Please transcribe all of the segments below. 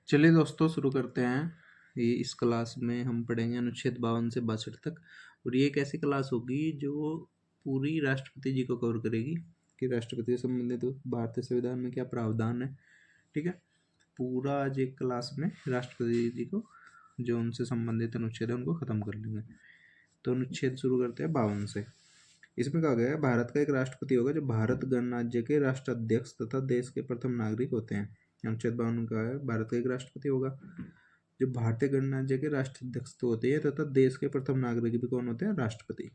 चलिए दोस्तों शुरू करते हैं। ये इस क्लास में हम पढ़ेंगे अनुच्छेद 52 से 62 तक। और ये एक ऐसी क्लास होगी जो पूरी राष्ट्रपति जी को कवर करेगी कि राष्ट्रपति से संबंधित भारतीय संविधान में क्या प्रावधान है। ठीक है, पूरा आज एक क्लास में राष्ट्रपति जी को जो उनसे संबंधित अनुच्छेद है उनको खत्म कर लेंगे। तो अनुच्छेद शुरू करते हैं 52 से। इसमें कहा गया है भारत का एक राष्ट्रपति होगा जो भारत गणराज्य के राष्ट्राध्यक्ष तथा देश के प्रथम नागरिक होते हैं। अनुच्छेद 52 का है भारत का एक राष्ट्रपति होगा जो भारतीय गणराज्य के राष्ट्राध्यक्ष तो होते हैं तथा देश के प्रथम नागरिक भी कौन होते हैं? राष्ट्रपति।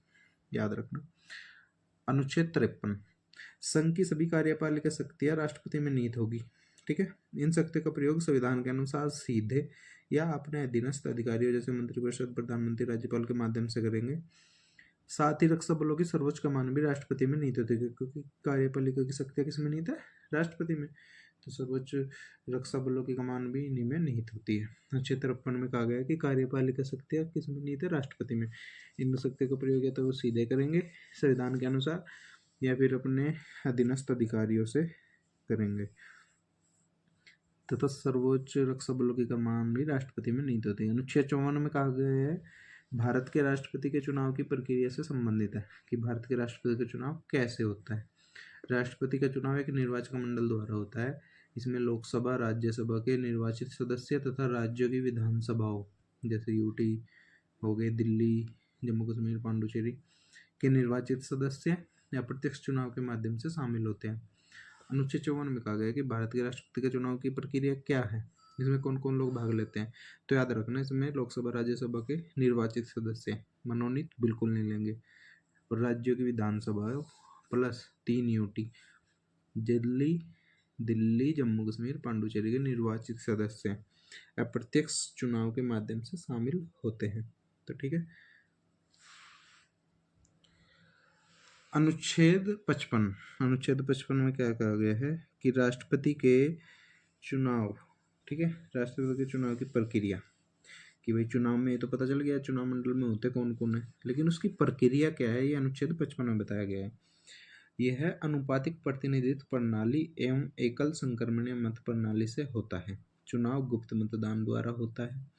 याद रखना। अनुच्छेद 53 संघ की सभी कार्यपालिका शक्तियां राष्ट्रपति में निहित होगी। ठीक है, इन शक्तियों का प्रयोग संविधान के अनुसार सीधे या अपने अधीनस्थ अधिकारियों जैसे मंत्रिपरिषद, प्रधानमंत्री, राज्यपाल के माध्यम से करेंगे। साथ ही रक्षा बलों की सर्वोच्च कमान भी राष्ट्रपति में निहित होती है, क्योंकि कार्यपालिका की शक्तियां किस में निहित है? राष्ट्रपति में। तो सर्वोच्च रक्षा बलों की कमान भी इन्हीं में निहित होती है। अनुच्छेद 53 में कहा गया है कि कार्यपालिका शक्तियां किस में निहित है? राष्ट्रपति में। इन शक्तियों का प्रयोग या तो वो सीधे करेंगे संविधान के अनुसार या फिर अपने अधीनस्थ अधिकारियों से करेंगे। तथा सर्वोच्च रक्षा बलों की कमान भी राष्ट्रपति में निहित होती है। अनुच्छेद 54 में कहा गया है भारत के राष्ट्रपति के चुनाव की प्रक्रिया से संबंधित है कि भारत के राष्ट्रपति का चुनाव कैसे होता है। राष्ट्रपति का चुनाव एक निर्वाचक मंडल द्वारा होता है। इसमें लोकसभा, राज्यसभा के निर्वाचित सदस्य तथा राज्यों की विधानसभाओं जैसे यूटी हो गए, दिल्ली, जम्मू कश्मीर, पांडुचेरी के निर्वाचित सदस्य या प्रत्यक्ष चुनाव के माध्यम से शामिल होते हैं। अनुच्छेद 54 में कहा गया है कि भारत के राष्ट्रपति के चुनाव की प्रक्रिया क्या है, इसमें कौन कौन लोग भाग लेते हैं। तो याद रखना, इसमें लोकसभा, राज्यसभा के निर्वाचित सदस्य मनोनीत बिल्कुल नहीं लेंगे, और राज्यों की विधानसभा प्लस 3 यूटी दिल्ली, जम्मू कश्मीर, पांडुचेरी के निर्वाचित सदस्य अप्रत्यक्ष चुनाव के माध्यम से शामिल होते हैं। तो ठीक है। अनुच्छेद 55 में क्या कहा गया है कि राष्ट्रपति के चुनाव, ठीक है, राष्ट्रपति के चुनाव की प्रक्रिया कि भाई चुनाव में तो पता चल गया चुनाव मंडल में होते कौन कौन है, लेकिन उसकी प्रक्रिया क्या है ये अनुच्छेद 55 में बताया गया है। यह है अनुपातिक प्रतिनिधित्व प्रणाली एवं एकल संक्रमणीय मत प्रणाली से होता है। चुनाव गुप्त मतदान द्वारा होता है।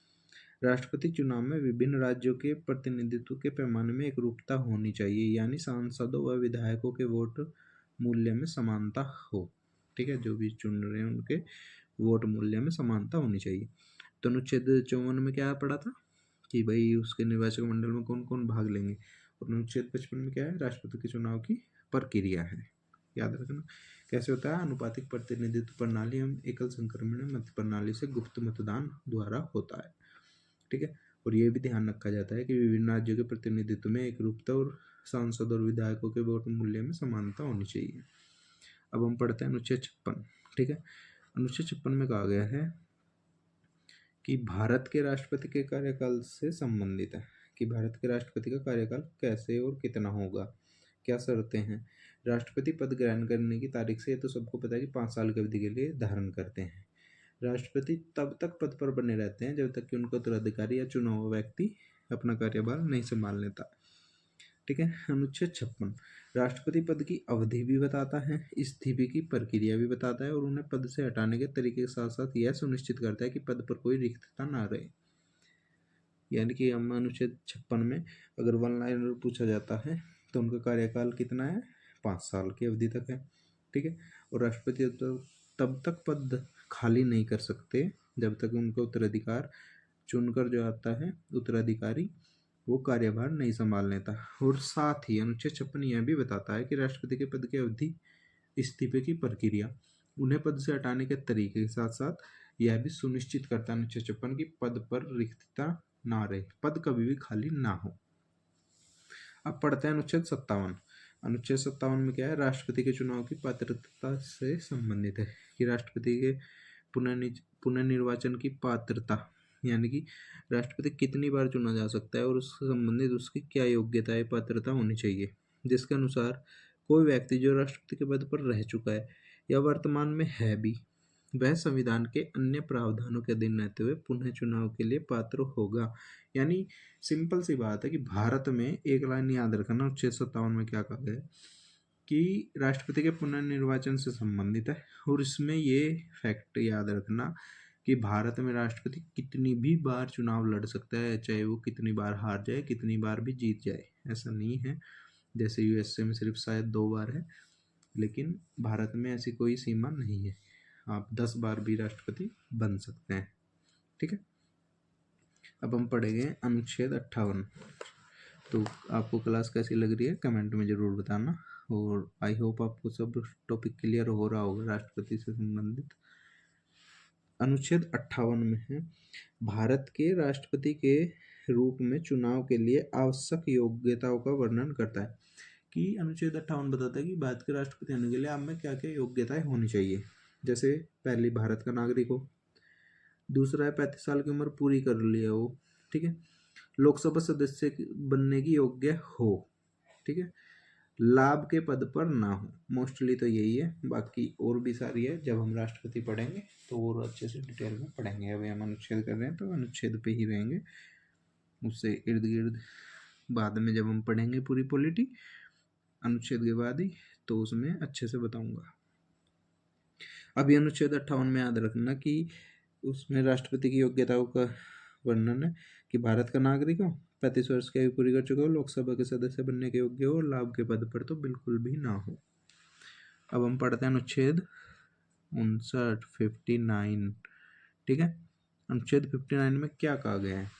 राष्ट्रपति चुनाव में विभिन्न राज्यों के प्रतिनिधित्व के पैमाने में एकरूपता होनी चाहिए, यानी सांसदों व विधायकों के वोट मूल्य में समानता हो। ठीक है, जो भी चुन रहे हैं उनके वोट मूल्य में समानता होनी चाहिए। तो अनुच्छेद 54 में क्या पढ़ा था कि भाई उसके निर्वाचक मंडल में कौन कौन भाग लेंगे, और अनुच्छेद 55 में क्या है? राष्ट्रपति के चुनाव की प्रक्रिया है। याद रखना कैसे होता है? अनुपातिक प्रतिनिधित्व प्रणाली एवं एकल संक्रमण मत प्रणाली से गुप्त मतदान द्वारा होता है। ठीक है, और ये भी ध्यान रखा जाता है कि विभिन्न राज्यों के प्रतिनिधित्व में एकरूपता और सांसद और विधायकों के वोट मूल्य में समानता होनी चाहिए। अब हम पढ़ते हैं अनुच्छेद 56। ठीक है, अनुच्छेद 56 में कहा गया है कि भारत के राष्ट्रपति के कार्यकाल से संबंधित है कि भारत के राष्ट्रपति का कार्यकाल कैसे और कितना होगा, क्या शर्तें हैं। राष्ट्रपति पद ग्रहण करने की तारीख से, ये तो सबको पता है कि 5 साल की अवधि के लिए धारण करते हैं। राष्ट्रपति तब तक पद पर बने रहते हैं जब तक कि उनका उत्तराधिकारी या चुना हुआ व्यक्ति अपना कार्यभार नहीं संभाल लेता। ठीक है, अनुच्छेद 56 राष्ट्रपति पद की अवधि भी बताता है, इस्तीफे की प्रक्रिया भी बताता है और उन्हें पद से हटाने के तरीके के साथ साथ यह सुनिश्चित करता है कि पद पर कोई रिक्तता ना रहे। यानी कि हम अनुच्छेद 56 में अगर वन लाइनर पूछा जाता है तो उनका कार्यकाल कितना है? 5 साल की अवधि तक है। ठीक है, और राष्ट्रपति तब तक पद खाली नहीं कर सकते जब तक उनका उत्तराधिकार चुनकर जो आता है उत्तराधिकारी वो कार्यभार नहीं संभाल लेता। और साथ ही अनुच्छेद 56 यह भी बताता है कि राष्ट्रपति के पद की अवधि, इस्तीफे की प्रक्रिया, उन्हें पद से हटाने के तरीके के साथ साथ यह भी सुनिश्चित करता है अनुच्छेद 56 की पद पर रिक्तता ना रहे, पद कभी भी खाली ना हो। अब पढ़ते हैं अनुच्छेद 57। अनुच्छेद 57 में क्या है? राष्ट्रपति के चुनाव की पात्रता से संबंधित है कि राष्ट्रपति के पुनर्निर्वाचन की पात्रता, यानी कि राष्ट्रपति कितनी बार चुना जा सकता है और उससे संबंधित उसकी क्या योग्यता है, पात्रता होनी चाहिए, जिसके अनुसार कोई व्यक्ति जो राष्ट्रपति के पद पर रह चुका है या वर्तमान में है भी, वह संविधान के अन्य प्रावधानों के अधीन रहते हुए पुनः चुनाव के लिए पात्र होगा। यानी सिंपल सी बात है कि भारत में, एक लाइन याद रखना, अनुच्छेद 57 में क्या कहा गया है कि राष्ट्रपति के पुनर्निर्वाचन से संबंधित है, और इसमें ये फैक्ट याद रखना कि भारत में राष्ट्रपति कितनी भी बार चुनाव लड़ सकता है, चाहे वो कितनी बार हार जाए, कितनी बार भी जीत जाए, ऐसा नहीं है। जैसे यूएसए में सिर्फ शायद 2 बार है, लेकिन भारत में ऐसी कोई सीमा नहीं है, आप 10 बार भी राष्ट्रपति बन सकते हैं। ठीक है, अब हम पढ़ेंगे अनुच्छेद 58। तो आपको क्लास कैसी लग रही है कमेंट में ज़रूर बताना, और आई होप आपको सब टॉपिक क्लियर हो रहा होगा राष्ट्रपति से संबंधित। अनुच्छेद 58 में है, भारत के राष्ट्रपति के रूप में चुनाव के लिए आवश्यक योग्यताओं का वर्णन करता है। कि अनुच्छेद 58 बताता है कि भारत के राष्ट्रपति होने के लिए आप में क्या क्या योग्यताएं होनी चाहिए। जैसे पहली, भारत का नागरिक हो। दूसरा है 35 साल की उम्र पूरी कर लिया हो। ठीक है, लोकसभा सदस्य बनने की योग्य हो। ठीक है, लाभ के पद पर ना हो। मोस्टली तो यही है, बाकी और भी सारी है, जब हम राष्ट्रपति पढ़ेंगे तो और अच्छे से डिटेल में पढ़ेंगे। अभी हम अनुच्छेद कर रहे हैं तो अनुच्छेद पे ही रहेंगे, उससे इर्द गिर्द बाद में जब हम पढ़ेंगे पूरी पॉलिटी अनुच्छेद के बाद ही, तो उसमें अच्छे से बताऊंगा। अभी अनुच्छेद 58 में याद रखना कि उसमें राष्ट्रपति की योग्यताओं का वर्णन है कि भारत का नागरिक हो, 35 वर्ष की आयु पूरी कर चुका हो, लोकसभा के सदस्य बनने के योग्य हो, लाभ के पद पर तो बिल्कुल भी ना हो। अब हम पढ़ते हैं अनुच्छेद 59। ठीक है, अनुच्छेद 59 में क्या कहा गया है?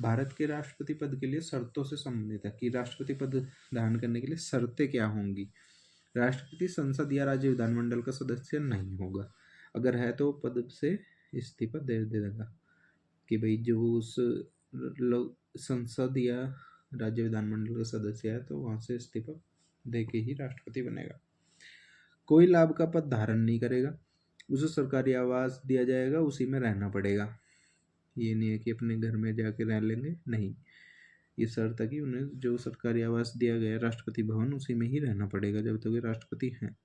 भारत के राष्ट्रपति पद के लिए शर्तों से संबंधित है कि राष्ट्रपति पद धारण करने के लिए शर्तें क्या होंगी। राष्ट्रपति संसद या राज्य विधानमंडल का सदस्य नहीं होगा, अगर है तो पद से इस्तीफा दे देगा। कि भाई जो उस संसद या राज्य विधानमंडल का सदस्य है तो वहां से इस्तीफा दे के ही राष्ट्रपति बनेगा। कोई लाभ का पद धारण नहीं करेगा, उसे सरकारी आवास दिया जाएगा, उसी में रहना पड़ेगा। ये नहीं है कि अपने घर में जाके रह लेंगे, नहीं, ये शर्त है कि उन्हें जो सरकारी आवास दिया गया राष्ट्रपति भवन उसी में ही रहना पड़ेगा जब तक वे राष्ट्रपति हैं।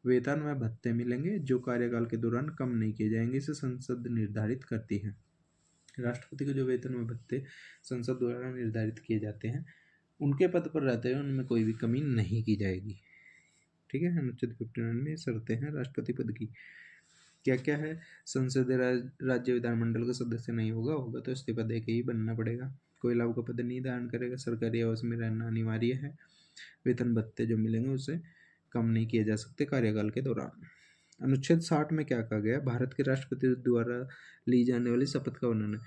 वेतन व भत्ते मिलेंगे जो कार्यकाल के दौरान कम नहीं किए जाएंगे, इसे संसद निर्धारित करती है। राष्ट्रपति के जो वेतन व भत्ते संसद द्वारा निर्धारित किए जाते हैं, उनके पद पर रहते हुए उनमें कोई भी कमी नहीं की जाएगी। ठीक है, अनुच्छेद 59 में शर्तें हैं राष्ट्रपति पद की। क्या क्या है? संसदीय राज्य विधानमंडल का सदस्य नहीं होगा तो इस्तीफा दे के ही बनना पड़ेगा। कोई लाभ का पद नहीं धारण करेगा, सरकारी आवास में रहना अनिवार्य है, वेतन भत्ते जो मिलेंगे उसे कम नहीं किए जा सकते कार्यकाल के दौरान। अनुच्छेद 60 में क्या कहा गया? भारत के राष्ट्रपति द्वारा ली जाने वाली शपथ का वर्णन है।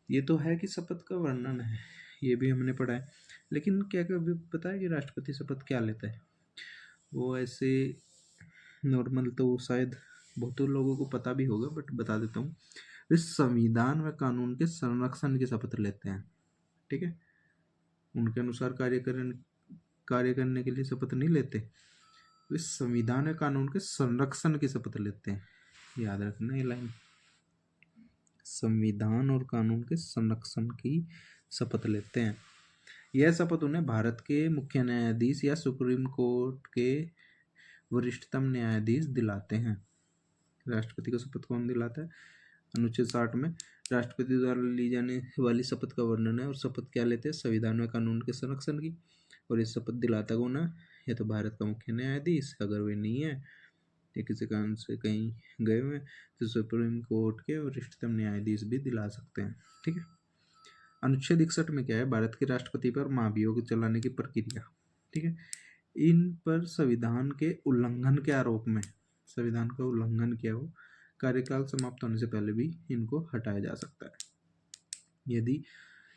ये तो है कि शपथ का वर्णन है, ये भी हमने पढ़ा है, लेकिन क्या कभी पता है कि राष्ट्रपति शपथ क्या लेता है? वो ऐसे नॉर्मल तो शायद बहुत लोगों को पता भी होगा, बट बता देता हूँ। वे संविधान व कानून के संरक्षण की शपथ लेते हैं। ठीक है, उनके अनुसार कार्य करने के लिए शपथ नहीं लेते, वे संविधान व कानून के संरक्षण की शपथ लेते हैं। याद रखना ये लाइन, संविधान और कानून के संरक्षण की शपथ लेते हैं। यह शपथ उन्हें भारत के मुख्य न्यायाधीश या सुप्रीम कोर्ट के वरिष्ठतम न्यायाधीश दिलाते हैं। राष्ट्रपति को शपथ कौन दिलाता है? अनुच्छेद 60 में राष्ट्रपति द्वारा ली जाने वाली शपथ का वर्णन है, और शपथ क्या लेते हैं? संविधान व कानून के संरक्षण की। और ये शपथ दिलाता कौन है? या तो भारत का मुख्य न्यायाधीश, अगर वे नहीं है या किसी कारण से कहीं गए हुए तो सुप्रीम कोर्ट के वरिष्ठतम न्यायाधीश भी दिला सकते हैं। ठीक है, अनुच्छेद 61 में क्या है? भारत के राष्ट्रपति पर महाभियोग चलाने की प्रक्रिया। ठीक है, इन पर संविधान के उल्लंघन के आरोप में, संविधान का उल्लंघन किया हो, कार्यकाल समाप्त होने से पहले भी इनको हटाया जा सकता है। यदि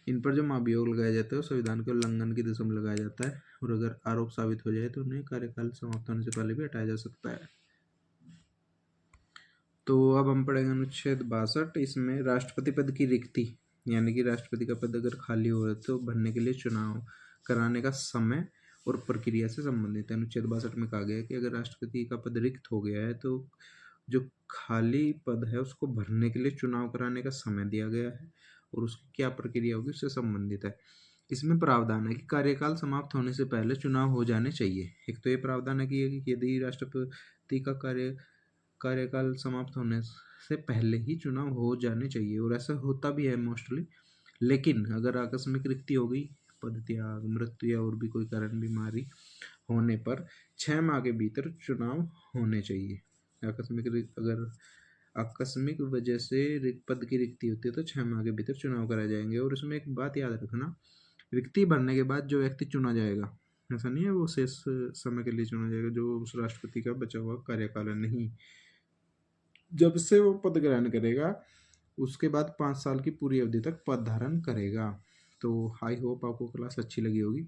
इन पर जो महाभियोग लगाया जाता है वो संविधान के उल्लंघन की दिशा में लगाया जाता है, और अगर आरोप साबित हो जाए तो उन्हें कार्यकाल समाप्त होने से पहले भी हटाया जा सकता है। तो अब हम पढ़ेंगे अनुच्छेद 62। इसमें राष्ट्रपति पद की रिक्ति, यानी कि राष्ट्रपति का पद अगर खाली हो तो भरने के लिए चुनाव कराने का समय और प्रक्रिया से संबंधित है। अनुच्छेद 62 में कहा गया है कि अगर राष्ट्रपति का पद रिक्त हो गया है तो जो खाली पद है उसको भरने के लिए चुनाव कराने का समय दिया गया है, और उसकी क्या प्रक्रिया होगी उससे संबंधित है। इसमें प्रावधान है कि कार्यकाल समाप्त होने से पहले चुनाव हो जाने चाहिए। एक तो ये प्रावधान है कि यदि राष्ट्रपति का कार्यकाल समाप्त होने से पहले ही चुनाव हो जाने चाहिए, और ऐसा होता भी है मोस्टली। लेकिन अगर आकस्मिक रिक्ति हो गई, पदत्याग, मृत्यु या और भी कोई कारण, बीमारी होने पर 6 माह के भीतर चुनाव होने चाहिए। आकस्मिक अगर आकस्मिक वजह से पद की रिक्ति होती है तो 6 माह के भीतर चुनाव कराए जाएंगे। और उसमें एक बात याद रखना, रिक्ति भरने के बाद जो व्यक्ति चुना जाएगा, ऐसा नहीं है वो शेष समय के लिए चुना जाएगा, जो उस राष्ट्रपति का बचा हुआ कार्यकाल नहीं, जब से वो पद ग्रहण करेगा उसके बाद 5 साल की पूरी अवधि तक पद धारण करेगा। तो आई होप आपको क्लास अच्छी लगी होगी।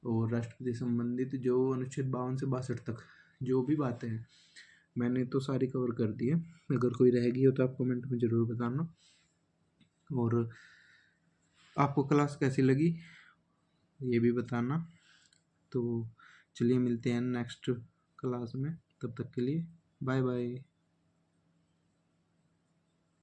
और राष्ट्रपति संबंधित जो अनुच्छेद 52 से 62 तक जो भी बातें हैं मैंने तो सारी कवर कर दी है। अगर कोई रहेगी हो तो आप कमेंट में ज़रूर बताना। और आपको क्लास कैसी लगी ये भी बताना। तो चलिए मिलते हैं नेक्स्ट क्लास में, तब तक के लिए बाय बाय।